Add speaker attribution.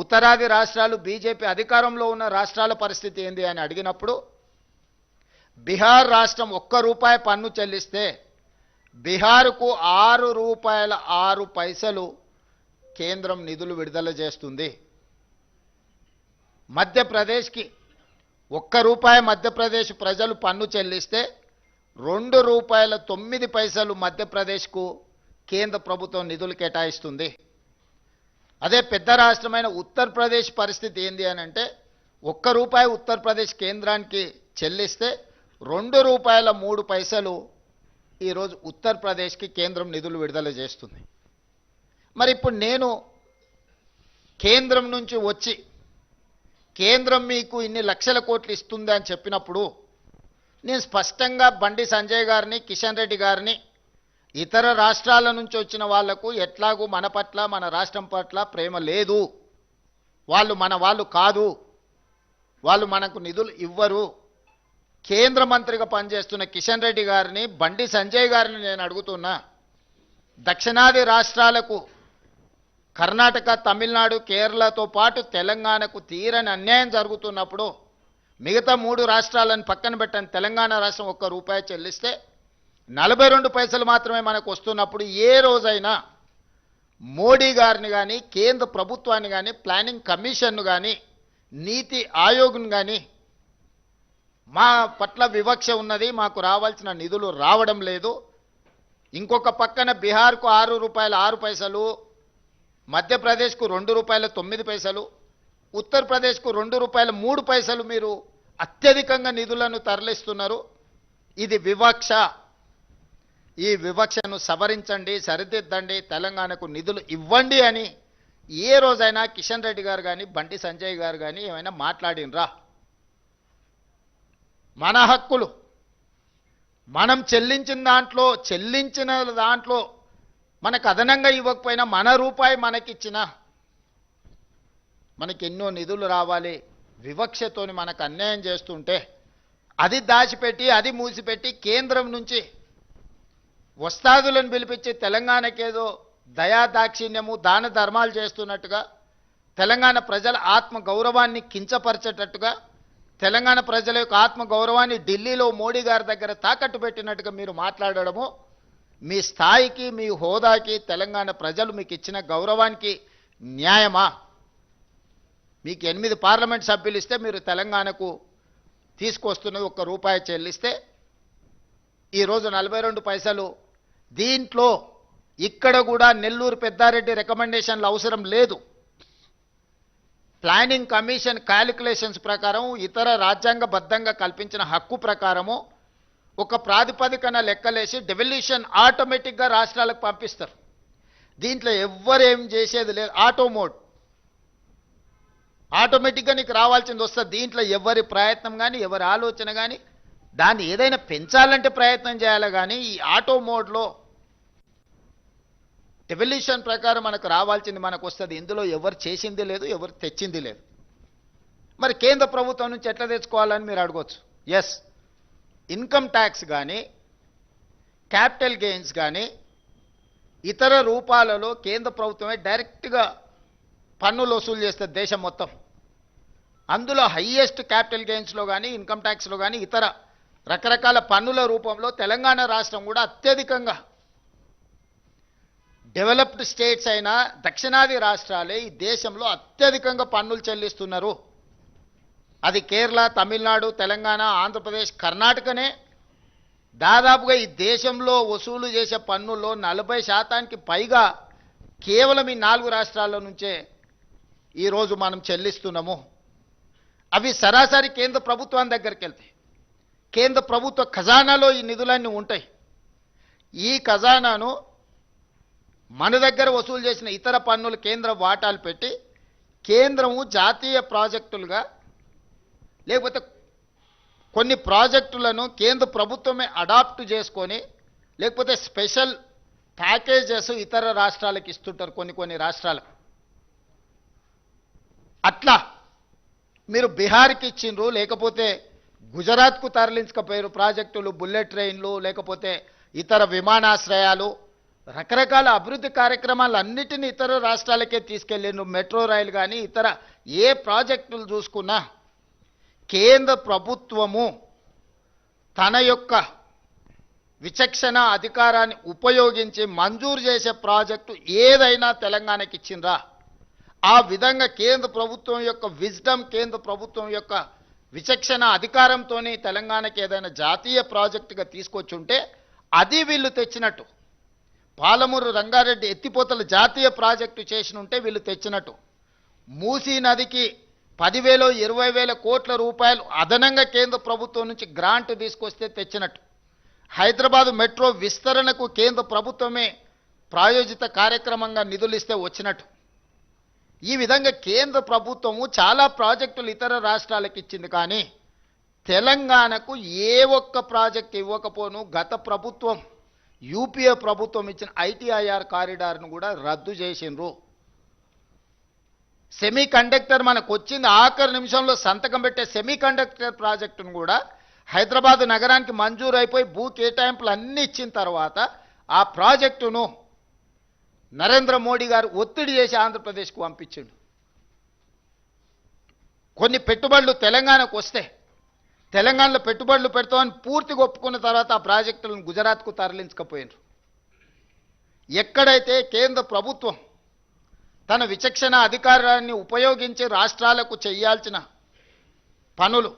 Speaker 1: ఉత్తరాది రాష్ట్రాలు బీజేపీ అధికారంలో ఉన్న రాష్ట్రాల పరిస్థితి ఏంది అని అడిగినప్పుడు బీహార్ రాష్ట్రం ₹1 పన్ను చెల్లిస్తే బీహార్కు ₹6.06 కేంద్రం నిధులు విడుదల చేస్తుంది. మధ్యప్రదేశ్కి ₹1 మధ్యప్రదేశ్ ప్రజలు పన్ను చెల్లిస్తే ₹2.09 మధ్యప్రదేశ్కు కేంద్ర ప్రభుత్వం నిధులు కేటాయిస్తుంది. అదే పెద్ద రాష్ట్రమైన ఉత్తరప్రదేశ్ పరిస్థితి ఏంది అని అంటే ₹1 ఉత్తరప్రదేశ్ కేంద్రానికి చెల్లిస్తే ₹2.03 ఈరోజు ఉత్తరప్రదేశ్కి కేంద్రం నిధులు విడుదల చేస్తుంది. మరి ఇప్పుడు నేను కేంద్రం నుంచి వచ్చి కేంద్రం మీకు ఇన్ని లక్షల కోట్లు ఇస్తుంది అని చెప్పినప్పుడు నేను స్పష్టంగా బండి సంజయ్ గారిని, కిషన్ రెడ్డి గారిని, ఇతర రాష్ట్రాల నుంచి వచ్చిన వాళ్లకు ఎట్లాగూ మన పట్ల, మన రాష్ట్రం పట్ల ప్రేమ లేదు, వాళ్ళు మన వాళ్ళు కాదు, వాళ్ళు మనకు నిధులు ఇవ్వరు, కేంద్ర మంత్రిగా పనిచేస్తున్న కిషన్ రెడ్డి గారిని, బండి సంజయ్ గారిని నేను అడుగుతున్నా, దక్షిణాది రాష్ట్రాలకు కర్ణాటక, తమిళనాడు, కేరళతో పాటు తెలంగాణకు తీరని అన్యాయం జరుగుతున్నప్పుడు మిగతా 3 రాష్ట్రాలను పక్కన పెట్టని తెలంగాణ రాష్ట్రం ₹1 చెల్లిస్తే 42 పైసలు మాత్రమే మనకు వస్తున్నప్పుడు ఏ రోజైనా మోడీ గారిని కానీ, కేంద్ర ప్రభుత్వాన్ని కానీ, ప్లానింగ్ కమిషన్ను కానీ, నీతి ఆయోగ్ను కానీ మా పట్ల వివక్ష ఉన్నది, మాకు రావాల్సిన నిధులు రావడం లేదు, ఇంకొక పక్కన బీహార్కు ₹6.06, మధ్యప్రదేశ్కు ₹2.09, ఉత్తరప్రదేశ్కు ₹2.03 మీరు అత్యధికంగా నిధులను తరలిస్తున్నారు. ఇది వివక్ష. ఈ వివక్షను సవరించండి, సరిదిద్దండి, తెలంగాణకు నిధులు ఇవ్వండి అని ఏ రోజైనా కిషన్ రెడ్డి గారు కానీ, బండి సంజయ్ గారు కానీ ఏమైనా మాట్లాడినరా? మన హక్కులు మనం చెల్లించిన దాంట్లో మనకు అదనంగా ఇవ్వకపోయినా మన రూపాయి మనకిచ్చిన మనకి ఎన్నో నిధులు రావాలి, వివక్షతోని మనకు అన్యాయం చేస్తుంటే అది దాచిపెట్టి, అది మూసిపెట్టి కేంద్రం నుంచి వస్తాదులను పిలిపించి తెలంగాణకేదో దయాదాక్షిణ్యము, దాన ధర్మాలు చేస్తున్నట్టుగా, తెలంగాణ ప్రజల ఆత్మ గౌరవాన్ని కించపరిచేటట్టుగా, తెలంగాణ ప్రజల యొక్క ఆత్మ గౌరవాన్ని ఢిల్లీలో మోడీ గారి దగ్గర తాకట్టు పెట్టినట్టుగా మీరు మాట్లాడడము మీ స్థాయికి, మీ హోదాకి, తెలంగాణ ప్రజలు మీకు ఇచ్చిన గౌరవానికి న్యాయమా? మీకు 8 పార్లమెంట్ సభ్యులు ఇస్తే మీరు తెలంగాణకు తీసుకొస్తున్నది ₹1 చెల్లిస్తే ఈరోజు 42 పైసలు. దీంట్లో ఇక్కడ కూడా నెల్లూరు పెద్దారెడ్డి రికమెండేషన్లు అవసరం లేదు. ప్లానింగ్ కమిషన్ క్యాలిక్యులేషన్స్ ప్రకారం, ఇతర రాజ్యాంగబద్ధంగా కల్పించిన హక్కు ప్రకారము ఒక ప్రాతిపదికన లెక్కలేసి డెవల్యూషన్ ఆటోమేటిక్గా రాష్ట్రాలకు పంపిస్తారు. దీంట్లో ఎవ్వరేం చేసేది లేదు. ఆటో మోడ్ ఆటోమేటిక్గా నీకు రావాల్సింది వస్తుంది. దీంట్లో ఎవరి ప్రయత్నం కానీ, ఎవరి ఆలోచన కానీ, దాన్ని ఏదైనా పెంచాలంటే ప్రయత్నం చేయాలి కానీ ఈ ఆటో మోడ్లో డెవల్యూషన్ ప్రకారం మనకు రావాల్సింది మనకు వస్తుంది. ఇందులో ఎవరు చేసింది లేదు, ఎవరు తెచ్చింది లేదు. మరి కేంద్ర ప్రభుత్వం నుంచి ఎట్లా తెచ్చుకోవాలని మీరు అడగవచ్చు. ఎస్, ఇన్కమ్ ట్యాక్స్ కానీ, క్యాపిటల్ గెయిన్స్ కానీ, ఇతర రూపాలలో కేంద్ర ప్రభుత్వమే డైరెక్ట్గా పన్నులు వసూలు చేస్తుంది దేశం మొత్తం. అందులో హైయెస్ట్ క్యాపిటల్ గెయిన్స్లో కానీ, ఇన్కమ్ ట్యాక్స్లో కానీ, ఇతర రకరకాల పన్నుల రూపంలో తెలంగాణ రాష్ట్రం కూడా అత్యధికంగా, డెవలప్డ్ స్టేట్స్ అయినా దక్షిణాది రాష్ట్రాలే ఈ దేశంలో అత్యధికంగా పన్నులు చెల్లిస్తున్నారు. అది కేరళ, తమిళనాడు, తెలంగాణ, ఆంధ్రప్రదేశ్, కర్ణాటకనే. దాదాపుగా ఈ దేశంలో వసూలు చేసే పన్నుల్లో 40% పైగా కేవలం ఈ 4 రాష్ట్రాల నుంచే ఈరోజు మనం చెల్లిస్తున్నాము. అవి సరాసరి కేంద్ర ప్రభుత్వం దగ్గరికి వెళ్తాయి. కేంద్ర ప్రభుత్వ ఖజానాలో ఈ నిధులన్నీ ఉంటాయి. ఈ ఖజానాను మన దగ్గర వసూలు చేసిన ఇతర పన్నులు కేంద్ర వాటాలు పెట్టి కేంద్రము జాతీయ ప్రాజెక్టులుగా, లేకపోతే కొన్ని ప్రాజెక్టులను కేంద్ర ప్రభుత్వమే అడాప్ట్ చేసుకొని, లేకపోతే స్పెషల్ ప్యాకేజెస్ ఇతర రాష్ట్రాలకు ఇస్తుంటారు కొన్ని రాష్ట్రాలకు. అట్లా మీరు బీహార్కి ఇచ్చిండ్రు, లేకపోతే గుజరాత్కు తరలించకపోయారు ప్రాజెక్టులు, బుల్లెట్ ట్రైన్లు, లేకపోతే ఇతర విమానాశ్రయాలు, రకరకాల అభివృద్ధి కార్యక్రమాలన్నిటిని ఇతర రాష్ట్రాలకే తీసుకెళ్ళిండ్రు. మెట్రో రైలు కానీ ఇతర ఏ ప్రాజెక్టులు చూసుకున్నా కేంద్ర ప్రభుత్వము తన యొక్క విచక్షణ అధికారాన్ని ఉపయోగించి మంజూరు చేసే ప్రాజెక్టు ఏదైనా తెలంగాణకి ఇచ్చిండ్రా? ఆ విధంగా కేంద్ర ప్రభుత్వం యొక్క విజ్డమ్, కేంద్ర ప్రభుత్వం యొక్క విచక్షణ అధికారంతో తెలంగాణకి ఏదైనా జాతీయ ప్రాజెక్టుగా తీసుకొచ్చి ఉంటే అది వీళ్ళు తెచ్చినట్టు. పాలమూరు రంగారెడ్డి ఎత్తిపోతల జాతీయ ప్రాజెక్టు చేసిన ఉంటే వీళ్ళు తెచ్చినట్టు. మూసీ నదికి 10,000 20,000 కోట్ల రూపాయలు అదనంగా కేంద్ర ప్రభుత్వం నుంచి గ్రాంట్ తీసుకొస్తే తెచ్చినట్టు. హైదరాబాద్ మెట్రో విస్తరణకు కేంద్ర ప్రభుత్వమే ప్రాయోజిత కార్యక్రమంగా నిధులు ఇస్తే వచ్చినట్టు. ఈ విధంగా కేంద్ర ప్రభుత్వము చాలా ప్రాజెక్టులు ఇతర రాష్ట్రాలకు ఇచ్చింది, కానీ తెలంగాణకు ఏ ఒక్క ప్రాజెక్ట్ ఇవ్వకపోను. గత ప్రభుత్వం యూపీఏ ప్రభుత్వం ఇచ్చిన ఐటీఐఆర్ కారిడార్ను కూడా రద్దు చేసిండ్రు. సెమీ కండక్టర్ మనకు వచ్చింది, ఆఖరి నిమిషంలో సంతకం పెట్టే సెమీ కండక్టర్ ప్రాజెక్టును కూడా హైదరాబాద్ నగరానికి మంజూరు అయిపోయి భూ కేటాయింపులు అన్నీ ఇచ్చిన తర్వాత ఆ ప్రాజెక్టును నరేంద్ర మోడీ గారు ఒత్తిడి చేసి ఆంధ్రప్రదేశ్కు పంపించిండు. కొన్ని పెట్టుబడులు తెలంగాణకు వస్తే తెలంగాణలో పెట్టుబడులు పెడతామని పూర్తిగా ఒప్పుకున్న తర్వాత ఆ ప్రాజెక్టులను గుజరాత్కు తరలించకపోయినారు. ఎక్కడైతే కేంద్ర ప్రభుత్వం తన విచక్షణ అధికారాన్ని ఉపయోగించి రాష్ట్రాలకు చేయాల్సిన పనులు